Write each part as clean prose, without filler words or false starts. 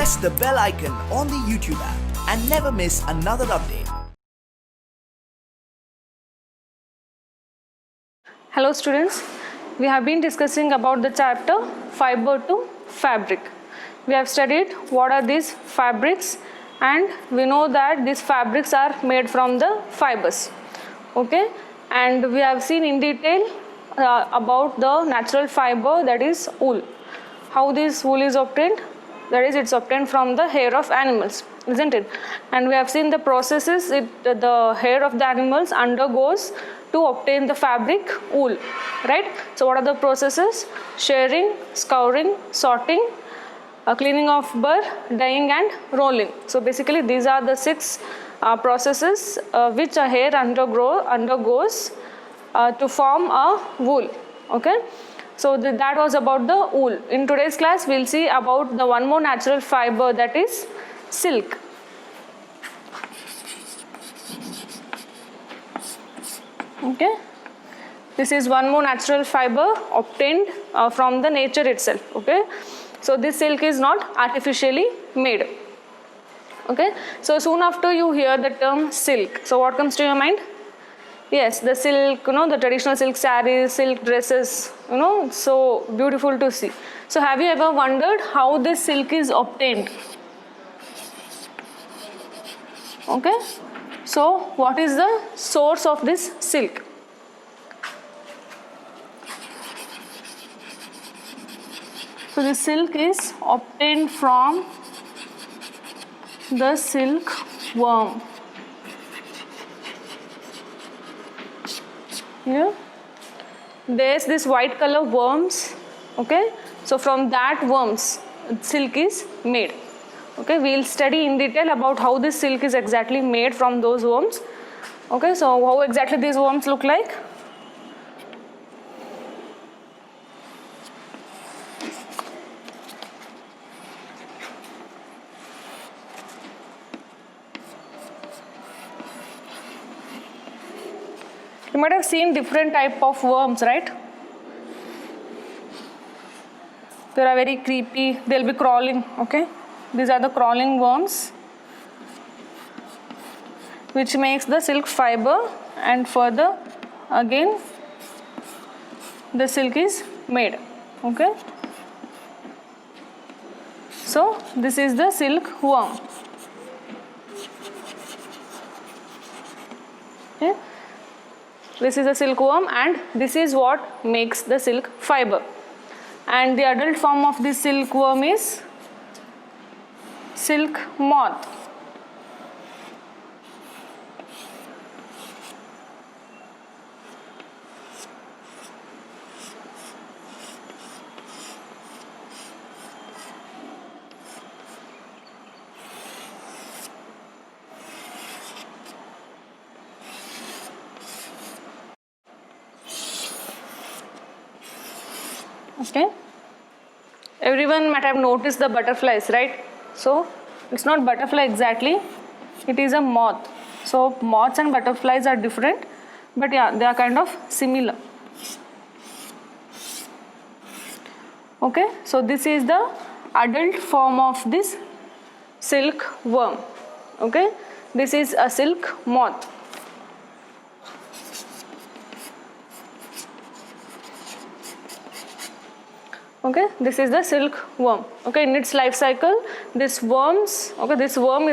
press the bell icon on the YouTube app and never miss another update. Hello students, we have been discussing about the chapter fiber to fabric. We have studied what are these fabrics, and we know that these fabrics are made from the fibers. Okay, and we have seen in detail about the natural fiber, that is wool. How this wool is obtained, that is it's obtained from the hair of animals, isn't it? And we have seen the processes the hair of the animals undergoes to obtain the fabric wool, right? So what are the processes? Shearing, scouring, sorting, cleaning of burr, dyeing and rolling. So basically these are the 6 processes which a hair undergoes to form a wool. Okay, so that was about the wool. In today's class we'll see about the one more natural fiber, that is silk. Okay, this is one more natural fiber obtained from the nature itself. Okay, so this silk is not artificially made. Okay, so soon after you hear the term silk, so what comes to your mind? Yes, the silk, the traditional silk sarees, silk dresses, so beautiful to see. So have you ever wondered how this silk is obtained? Okay, so what is the source of this silk? So the silk is obtained from the silk worm. Here, there's this white color worms. Okay, so from that worms silk is made. Okay, we'll study in detail about how this silk is exactly made from those worms. Okay, so how exactly these worms look like? You might have seen different type of worms, right? They are very creepy. They'll be crawling. Okay, these are the crawling worms, which makes the silk fiber, and further again the silk is made. Okay, so this is the silk worm. Okay, this is a silkworm, and this is what makes the silk fiber. And the adult form of this silkworm is silk moth. Okay, everyone might have noticed the butterflies, right? So it's not butterfly exactly, it is a moth. So moths and butterflies are different, but yeah, they are kind of similar. Okay, so this is the adult form of this silk worm. Okay, this is a silk moth. Okay, this is the silk worm. Okay, in its life cycle, this worm is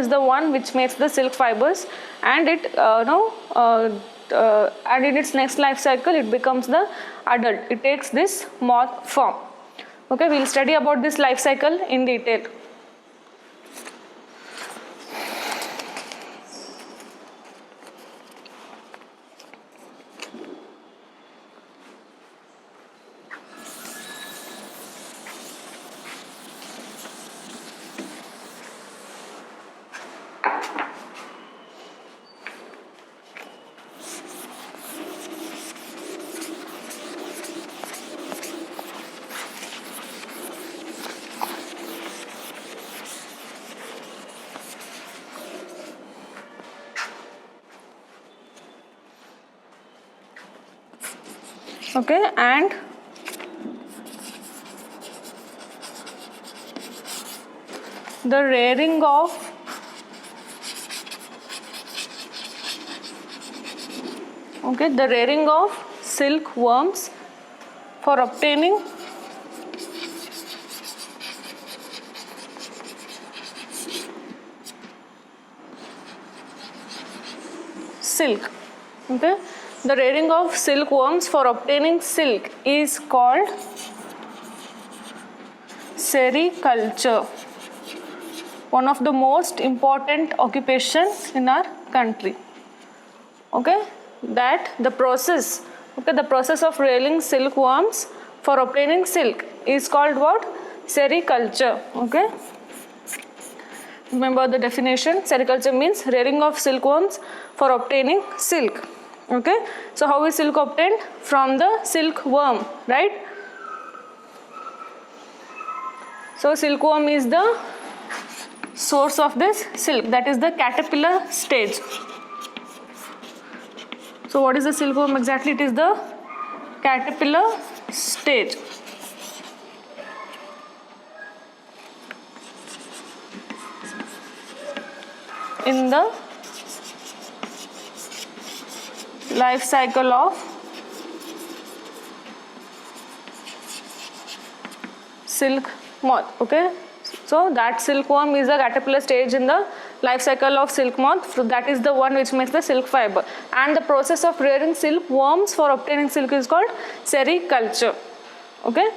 the one which makes the silk fibers, and and in its next life cycle it becomes the adult. It takes this moth form. Okay, we'll study about this life cycle in detail. Okay, and the rearing of silkworms for obtaining silk. Okay, the rearing of silkworms for obtaining silk is called sericulture, one of the most important occupations in our country. Okay, that the process of rearing silkworms for obtaining silk is called what? Sericulture. Okay, remember the definition. Sericulture means rearing of silkworms for obtaining silk. Okay, so how is silk obtained? From the silkworm, right? So silkworm is the source of this silk, that is the caterpillar stage. So what is the silkworm exactly? It is the caterpillar stage. In the life cycle of silk moth. Okay, so that silkworm is a caterpillar stage in the life cycle of silk moth. So that is the one which makes the silk fiber, and the process of rearing silkworms for obtaining silk is called sericulture. Okay,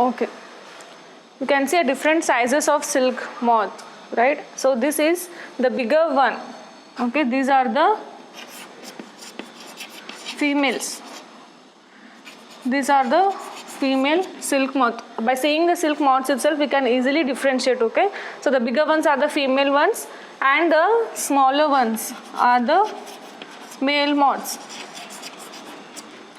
okay, you can see different sizes of silk moth, right? So this is the bigger one. Okay, these are the females. These are the female silk moth. By seeing the silk moths itself, we can easily differentiate. Okay, so the bigger ones are the female ones, and the smaller ones are the male moths.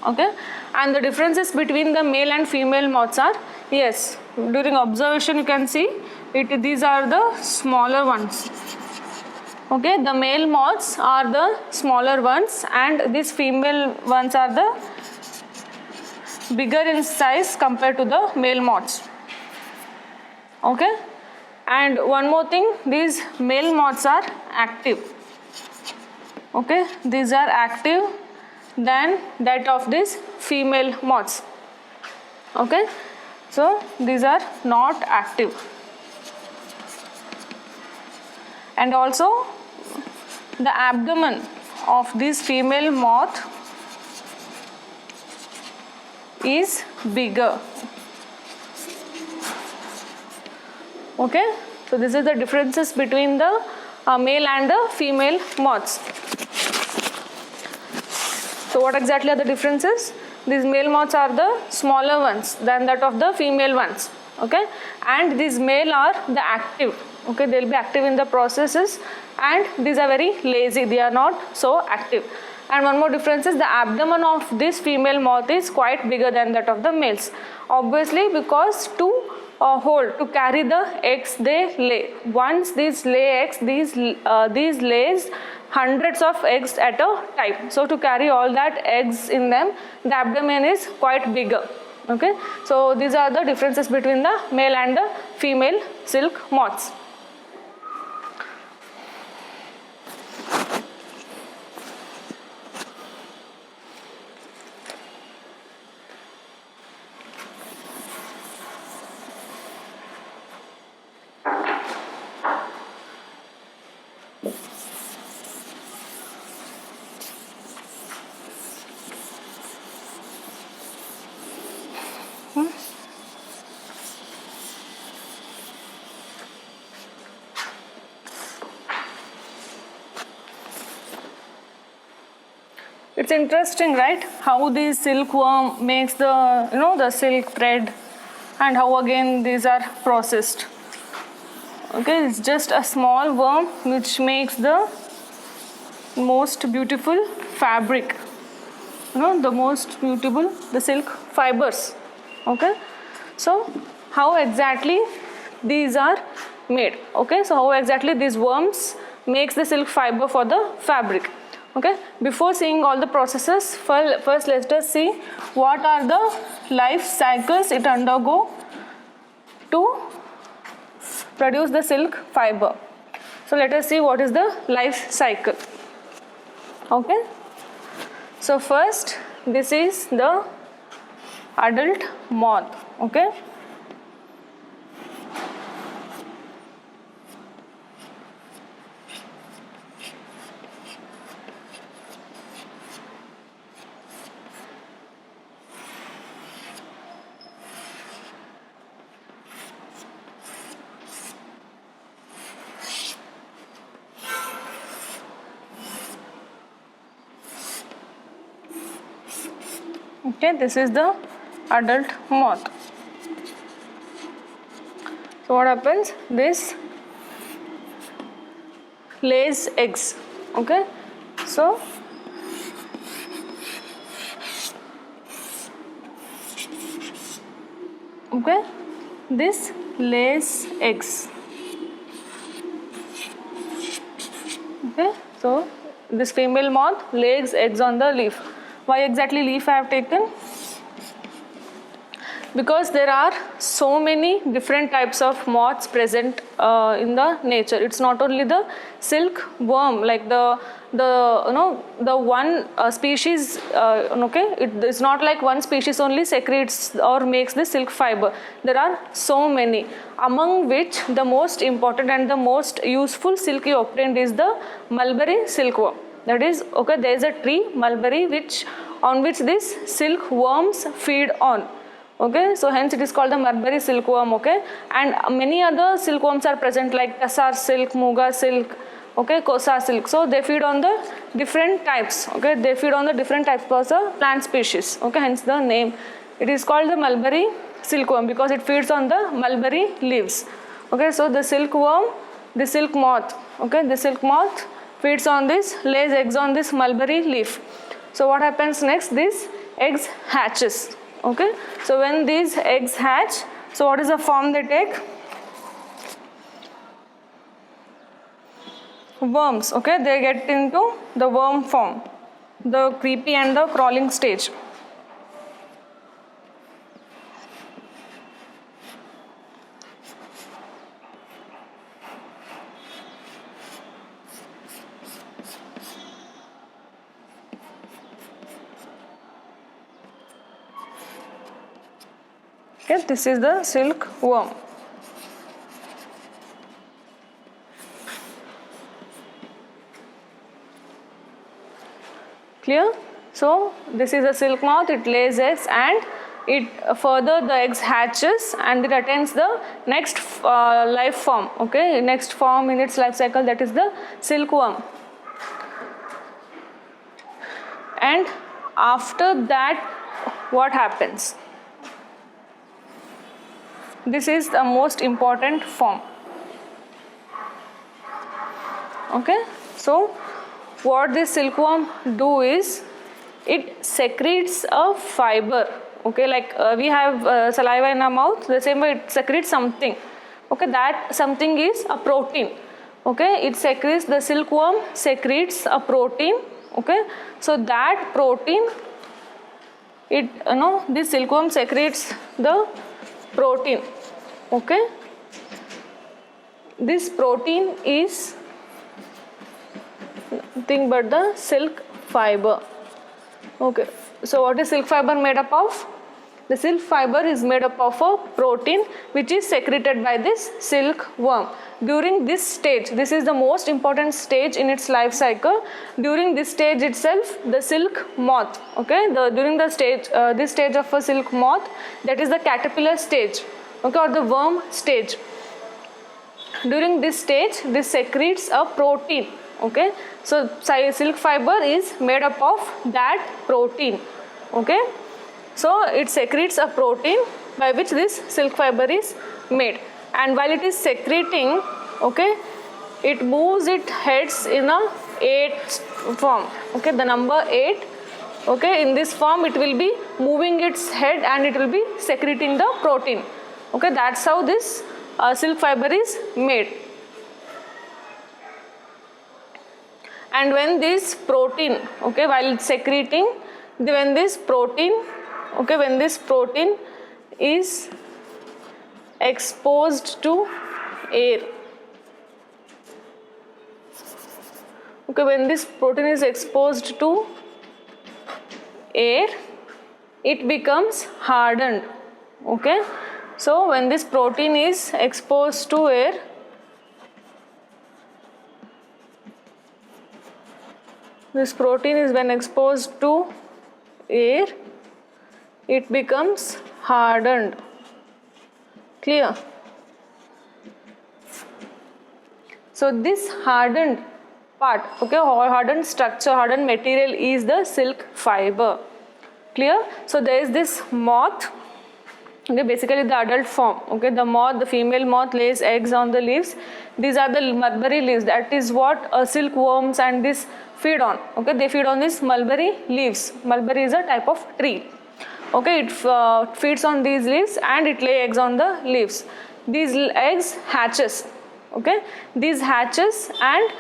Okay, and the differences between the male and female moths are, yes, during observation you can see it. These are the smaller ones. Okay, the male moths are the smaller ones, and these female ones are the bigger in size compared to the male moths. Okay, and one more thing, these male moths are active. Okay, these are active than that of these female moths. Okay, so these are not active. And also the abdomen of this female moth is bigger. Okay, so this is the differences between the male and the female moths. So what exactly are the differences? These male moths are the smaller ones than that of the female ones. Okay, and these male are the active. Okay, they will be active in the processes, and these are very lazy, they are not so active. And one more difference is the abdomen of this female moth is quite bigger than that of the males. Obviously, because to carry the eggs they lay. Once these lay eggs, these lays hundreds of eggs at a time. So to carry all that eggs in them, the abdomen is quite bigger. Okay, so these are the differences between the male and the female silk moths. It's interesting, right? How the silkworm makes the the silk thread, and how again these are processed. Okay, it's just a small worm which makes the most beautiful fabric. The most beautiful the silk fibers. Okay, so how exactly these are made? Okay, so how exactly these worms makes the silk fiber for the fabric? Okay, before seeing all the processes, first let us see what are the life cycles it undergo to produce the silk fiber. So let us see what is the life cycle. Okay, so first this is the adult moth. Okay, okay, this is the adult moth. So what happens? This lays eggs. Okay, so okay, this lays eggs. Okay, so this female moth lays eggs on the leaf. Why exactly leaf I have taken? Because there are so many different types of moths present in the nature. It's not only the silk worm, like the one species. Okay, it's not like one species only secretes or makes the silk fiber. There are so many, among which the most important and the most useful silk you obtained is the mulberry silkworm. That is, okay, there is a tree mulberry on which these silkworms feed on. Okay, so hence it is called the mulberry silkworm. Okay, and many other silkworms are present like tassar silk, muga silk, okay, kosa silk. So they feed on the different types. Okay, they feed on the different types of the plant species. Okay, hence the name. It is called the mulberry silkworm because it feeds on the mulberry leaves. Okay, so the silkworm, the silk moth. Okay, the silk moth feeds on this, lays eggs on this mulberry leaf. So what happens next? These eggs hatches. Okay, so when these eggs hatch, so what is the form they take? Worms. Okay, they get into the worm form, the creepy and the crawling stage. Okay, this is the silk worm. Clear? So this is a silk moth, it lays eggs and it further the eggs hatches and it attains the next life form. Okay, next form in its life cycle, that is the silkworm. And after that, what happens? This is the most important form. Okay, so what this silkworm do is it secretes a fiber. Okay, like we have saliva in our mouth, the same way it secretes something. Okay, that something is a protein. Okay, it secretes, the silkworm secretes a protein. Okay, so that protein this silkworm secretes the protein. Okay, this protein is nothing but the silk fiber. Okay, so what is silk fiber made up of? The silk fiber is made up of a protein which is secreted by this silkworm. During this stage, this is the most important stage in its life cycle. During this stage itself, the silk moth, okay, during the stage, this stage of a silk moth, that is the caterpillar stage, okay, or the worm stage. During this stage, this secretes a protein, okay. So silk fiber is made up of that protein, okay. So it secretes a protein by which this silk fiber is made, and while it is secreting, okay, it moves its heads in a 8 form, okay, the number 8, okay. In this form it will be moving its head and it will be secreting the protein, okay. That's how this silk fiber is made. And when this protein, okay, while it's secreting, when this protein, okay, when this protein is exposed to air, okay, when this protein is exposed to air, it becomes hardened, okay. So when this protein is exposed to air, this protein is when exposed to air, it becomes hardened. Clear? So this hardened part, okay, hardened structure, hardened material is the silk fiber. Clear? So there is this moth, okay, basically the adult form, okay, the moth, the female moth lays eggs on the leaves. These are the mulberry leaves, that is what silkworms and this feed on, okay, they feed on these mulberry leaves. Mulberry is a type of tree, okay, it feeds on these leaves and it lays eggs on the leaves. These eggs hatches, okay, these hatches and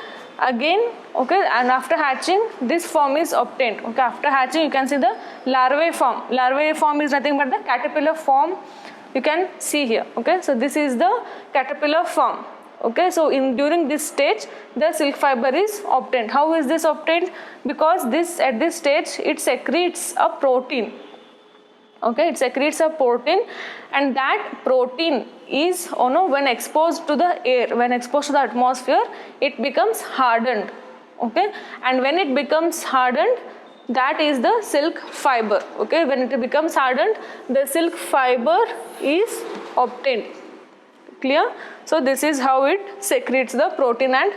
again, okay, and after hatching this form is obtained, okay. After hatching you can see the larvae form. Larvae form is nothing but the caterpillar form you can see here, okay. So this is the caterpillar form, okay. So during this stage the silk fiber is obtained. How is this obtained? Because at this stage it secretes a protein, okay, it secretes a protein, and that protein is, when exposed to the air, when exposed to the atmosphere, it becomes hardened, okay. And when it becomes hardened, that is the silk fiber, okay. When it becomes hardened, the silk fiber is obtained. Clear? So this is how it secretes the protein and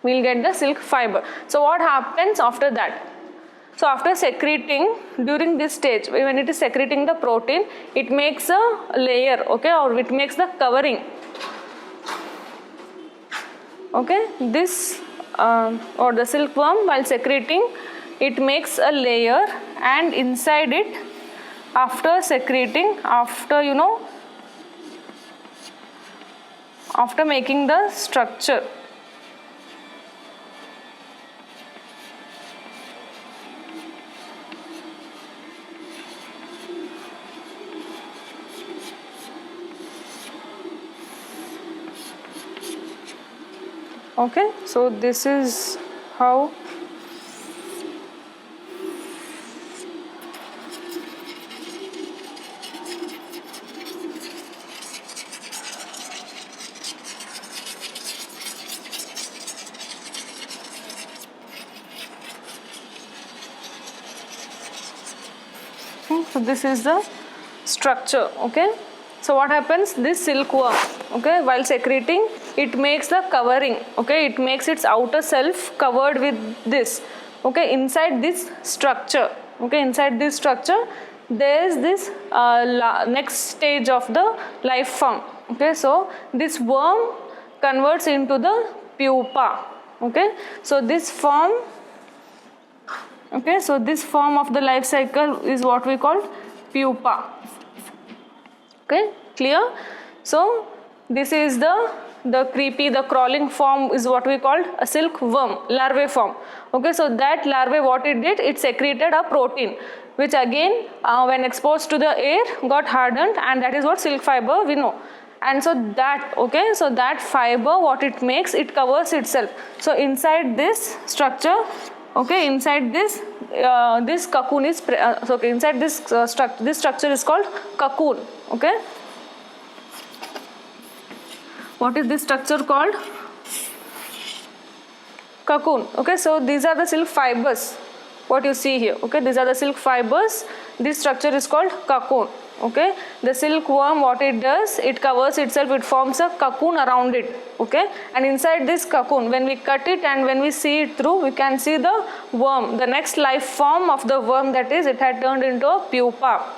we'll get the silk fiber. So what happens after that? So after secreting, during this stage, when it is secreting the protein, it makes a layer, okay, or it makes the covering, okay. This or the silkworm, while secreting, it makes a layer, and inside it, after secreting, after making the structure, okay. So this is how so this is the structure, okay. So what happens? This silkworm, okay, while secreting, it makes the covering, okay, it makes its outer self covered with this, okay. Inside this structure, okay, inside this structure there is this next stage of the life form, okay. So this worm converts into the pupa, okay. So this form, okay, so this form of the life cycle is what we call pupa, okay. Clear? So this is the the creepy, the crawling form is what we called a silkworm, larvae form. Okay, so that larvae, what it did, it secreted a protein, which again when exposed to the air got hardened, and that is what silk fiber we know. And so that, okay, so that fiber, what it makes, it covers itself. So inside this structure, okay, inside this this cocoon is so okay, inside this this structure is called cocoon. Okay, what is this structure called? Cocoon. Okay, so these are the silk fibers, what you see here. Okay, these are the silk fibers. This structure is called cocoon. Okay, the silkworm, what it does, it covers itself, it forms a cocoon around it. Okay, and inside this cocoon, when we cut it and when we see it through, we can see the worm, the next life form of the worm, that is, it had turned into a pupa.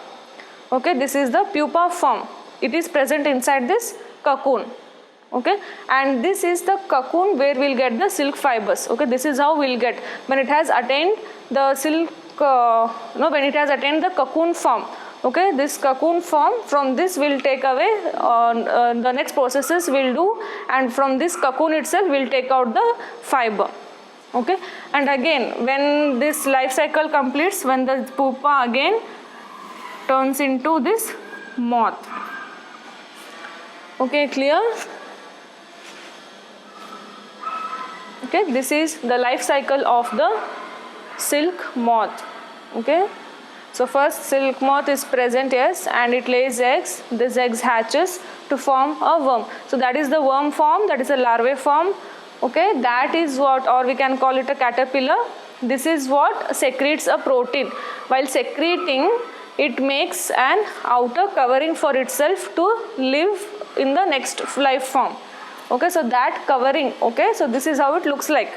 Okay, this is the pupa form. It is present inside this cocoon. Okay, and this is the cocoon where we'll get the silk fibers. Okay, this is how we'll get when it has attained the silk, when it has attained the cocoon form. Okay, this cocoon form, from this we'll take away the next processes we'll do, and from this cocoon itself we'll take out the fiber. Okay, and again when this life cycle completes, when the pupa again turns into this moth. Okay, clear? Okay, this is the life cycle of the silk moth. Okay, so first silk moth is present, yes, and it lays eggs. This eggs hatches to form a worm. So that is the worm form, that is a larvae form. Okay, that is what, or we can call it a caterpillar. This is what secretes a protein. While secreting, it makes an outer covering for itself to live in the next life form. Okay, so that covering, okay, so this is how it looks like.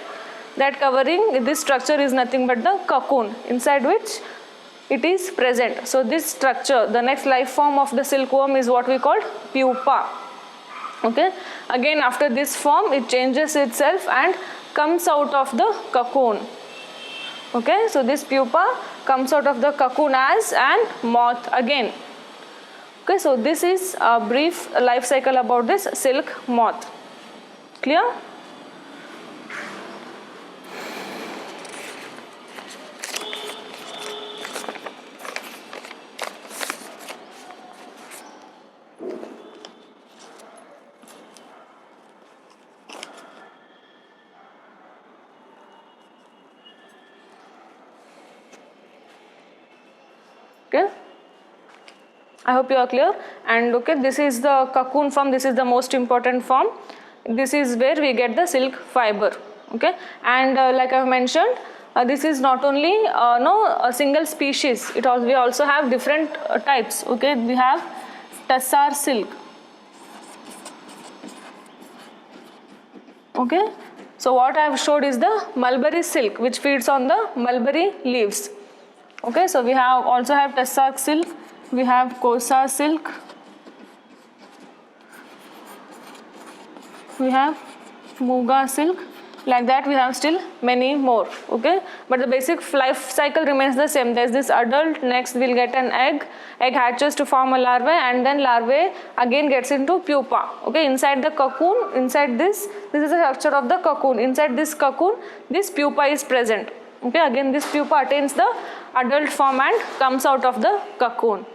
That covering, this structure is nothing but the cocoon inside which it is present. So this structure, the next life form of the silkworm, is what we call pupa. Okay, again after this form, it changes itself and comes out of the cocoon. Okay, so this pupa comes out of the cocoon as an moth again. Okay, so this is a brief life cycle about this silk moth. Clear? Okay, I hope you are clear. And okay, this is the cocoon form, this is the most important form. This is where we get the silk fiber. Okay, and like I have mentioned, this is not only a single species, we also have different types. Okay, we have tussar silk. Okay, so what I have showed is the mulberry silk, which feeds on the mulberry leaves. Okay, so we also have tussar silk, we have kosa silk, we have muga silk, like that we have still many more. Okay, but the basic life cycle remains the same. There is this adult, next we'll get an egg hatches to form a larvae, and then larvae again gets into pupa. Okay, inside the cocoon, inside this is the structure of the cocoon. Inside this cocoon, this pupa is present. Okay, again this pupa attains the adult form and comes out of the cocoon.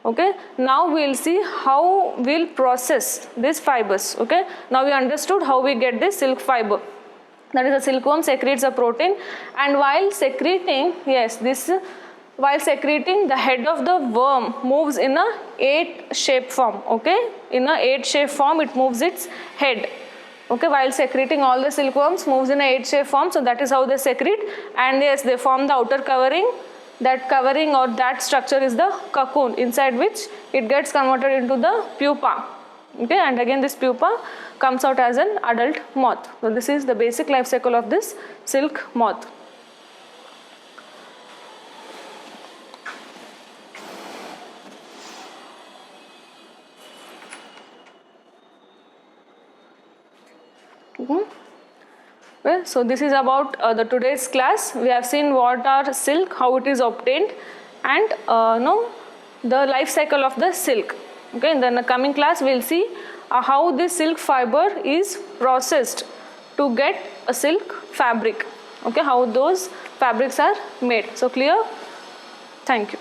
Okay, now we will see how we will process these fibers. Okay, now we understood how we get this silk fiber. That is, the silkworm secretes a protein, and while secreting, while secreting, the head of the worm moves in a 8 shape form. Okay, in a 8 shape form it moves its head. Okay, while secreting, all the silkworms moves in a 8 shape form, so that is how they secrete, and yes, they form the outer covering. That covering or that structure is the cocoon, inside which it gets converted into the pupa. Okay, and again this pupa comes out as an adult moth. So this is the basic life cycle of this silk moth. Well, so this is about the today's class. We have seen what are silk, how it is obtained, and the life cycle of the silk. Okay, in the coming class we will see how this silk fiber is processed to get a silk fabric. Okay, how those fabrics are made. So clear? Thank you.